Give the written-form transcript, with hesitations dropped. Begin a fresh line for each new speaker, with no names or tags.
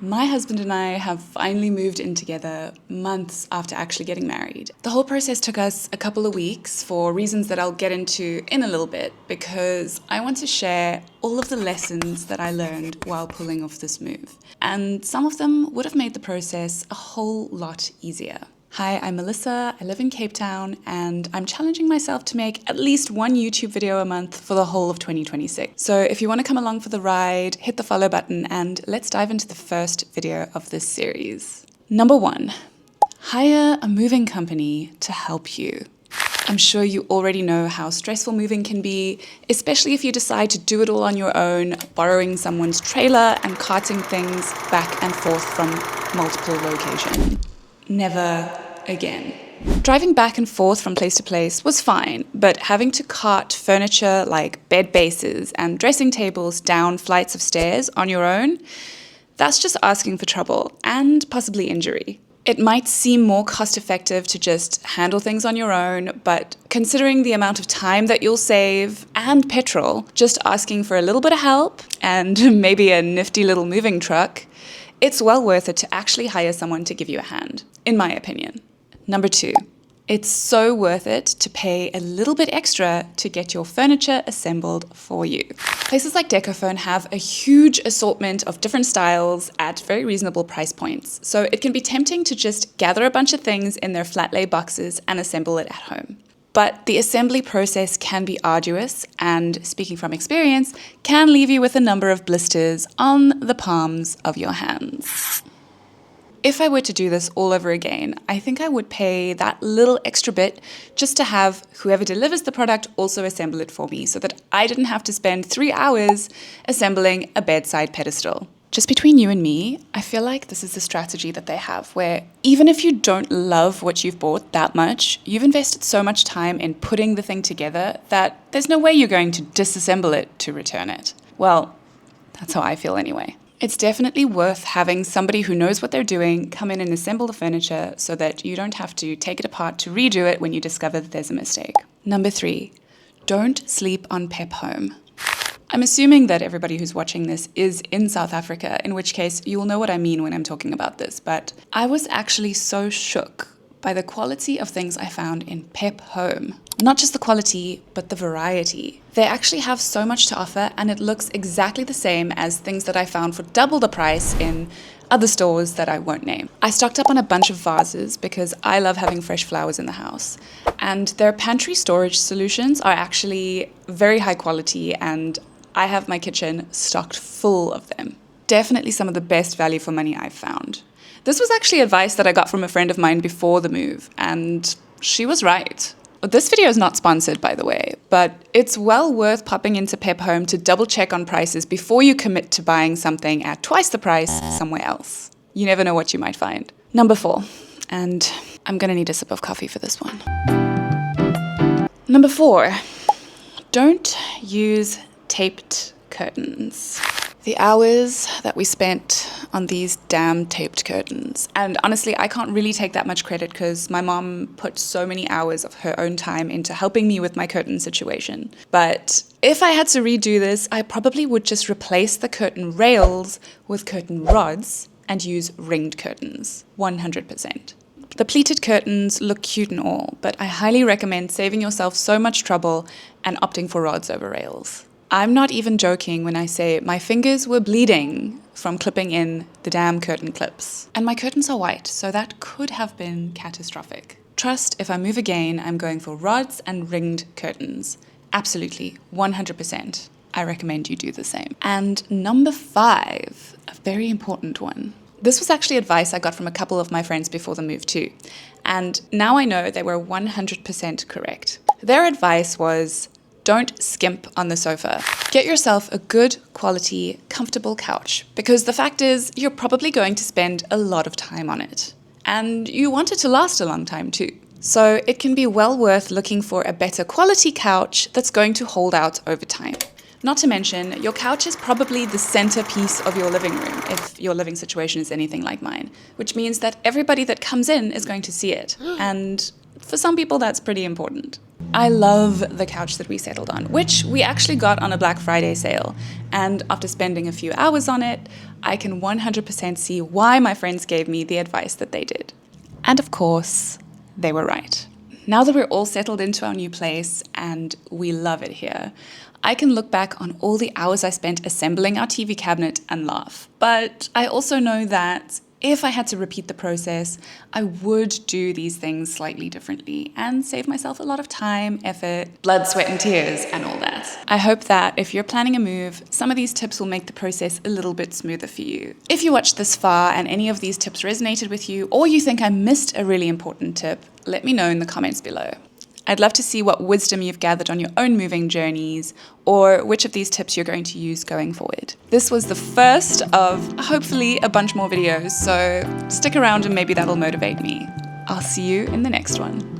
My husband and I have finally moved in together months after actually getting married. The whole process took us a couple of weeks for reasons that I'll get into in a little bit, because I want to share all of the lessons that I learned while pulling off this move. And some of them would have made the process a whole lot easier. Hi, I'm Melissa, I live in Cape Town, and I'm challenging myself to make at least one YouTube video a month for the whole of 2026. So if you want to come along for the ride, hit the follow button and let's dive into the first video of this series. Number 1, hire a moving company to help you. I'm sure you already know how stressful moving can be, especially if you decide to do it all on your own, borrowing someone's trailer and carting things back and forth from multiple locations. Never again. Driving back and forth from place to place was fine, but having to cart furniture like bed bases and dressing tables down flights of stairs on your own, that's just asking for trouble and possibly injury. It might seem more cost-effective to just handle things on your own, but considering the amount of time that you'll save and petrol, just asking for a little bit of help and maybe a nifty little moving truck, it's well worth it to actually hire someone to give you a hand, in my opinion. Number 2, it's so worth it to pay a little bit extra to get your furniture assembled for you. Places like Decophone have a huge assortment of different styles at very reasonable price points, so it can be tempting to just gather a bunch of things in their flat lay boxes and assemble it at home. But the assembly process can be arduous and, speaking from experience, can leave you with a number of blisters on the palms of your hands. If I were to do this all over again, I think I would pay that little extra bit just to have whoever delivers the product also assemble it for me, so that I didn't have to spend 3 hours assembling a bedside pedestal. Just between you and me, I feel like this is the strategy that they have, where even if you don't love what you've bought that much, you've invested so much time in putting the thing together that there's no way you're going to disassemble it to return it. Well, that's how I feel anyway. It's definitely worth having somebody who knows what they're doing come in and assemble the furniture so that you don't have to take it apart to redo it when you discover that there's a mistake. Number 3, don't sleep on Pep Home. I'm assuming that everybody who's watching this is in South Africa, in which case you will know what I mean when I'm talking about this, but I was actually so shook by the quality of things I found in Pep Home. Not just the quality, but the variety. They actually have so much to offer, and it looks exactly the same as things that I found for double the price in other stores that I won't name. I stocked up on a bunch of vases because I love having fresh flowers in the house, and their pantry storage solutions are actually very high quality, and I have my kitchen stocked full of them. Definitely some of the best value for money I've found. This was actually advice that I got from a friend of mine before the move, and she was right. This video is not sponsored, by the way, but it's well worth popping into Pep Home to double check on prices before you commit to buying something at twice the price somewhere else. You never know what you might find. Number 4, and I'm gonna need a sip of coffee for this one. Number 4, don't use taped curtains. The hours that we spent on these damn taped curtains. And honestly, I can't really take that much credit because my mom put so many hours of her own time into helping me with my curtain situation. But if I had to redo this, I probably would just replace the curtain rails with curtain rods and use ringed curtains, 100%. The pleated curtains look cute and all, but I highly recommend saving yourself so much trouble and opting for rods over rails. I'm not even joking when I say my fingers were bleeding from clipping in the damn curtain clips. And my curtains are white, so that could have been catastrophic. Trust, if I move again, I'm going for rods and ringed curtains. Absolutely, 100%. I recommend you do the same. And number 5, a very important one. This was actually advice I got from a couple of my friends before the move too. And now I know they were 100% correct. Their advice was, don't skimp on the sofa. Get yourself a good quality, comfortable couch, because the fact is you're probably going to spend a lot of time on it. And you want it to last a long time too. So it can be well worth looking for a better quality couch that's going to hold out over time. Not to mention, your couch is probably the centerpiece of your living room if your living situation is anything like mine, which means that everybody that comes in is going to see it. And for some people that's pretty important. I love the couch that we settled on, which we actually got on a Black Friday sale. And after spending a few hours on it, I can 100% see why my friends gave me the advice that they did. And of course, they were right. Now that we're all settled into our new place and we love it here, I can look back on all the hours I spent assembling our TV cabinet and laugh. But I also know that if I had to repeat the process, I would do these things slightly differently and save myself a lot of time, effort, blood, sweat, and tears, and all that. I hope that if you're planning a move, some of these tips will make the process a little bit smoother for you. If you watched this far and any of these tips resonated with you, or you think I missed a really important tip, let me know in the comments below. I'd love to see what wisdom you've gathered on your own moving journeys, or which of these tips you're going to use going forward. This was the first of hopefully a bunch more videos, so stick around and maybe that'll motivate me. I'll see you in the next one.